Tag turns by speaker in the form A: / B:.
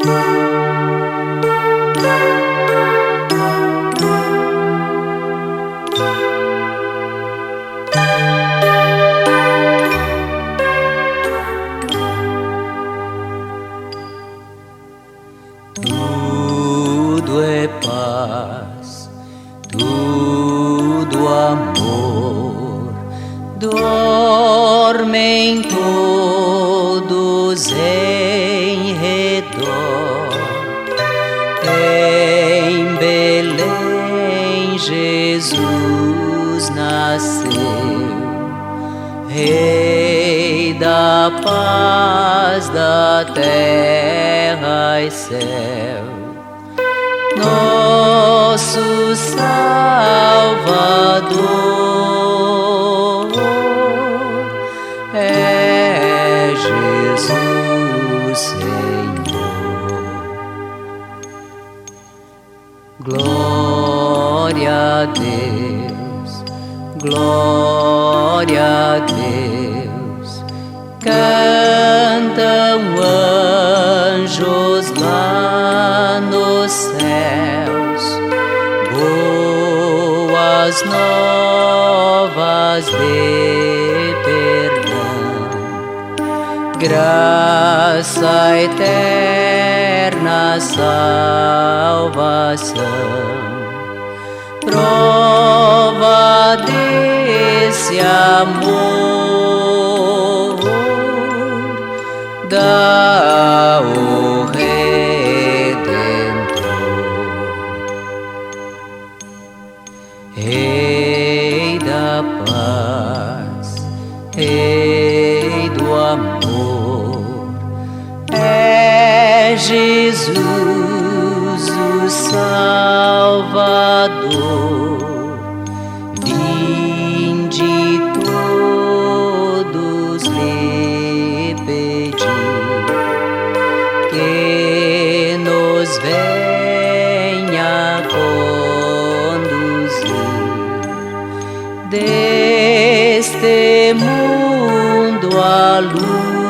A: Tudo é paz, tudo amor, dormem todos em redor. Em Belém Jesus nasceu, Rei da paz da terra e céu, nosso Salvador é Jesus Senhor. Glória a Deus, glória a Deus, cantam anjos lá nos céus, boas novas de perdão, graça eterna, salvação, prova desse amor, dá o Redentor. Rei da paz, Rei do amor, é Jesus o Salvador. Vinde todos lhe pedir, que nos venha conduzir deste mundo à luz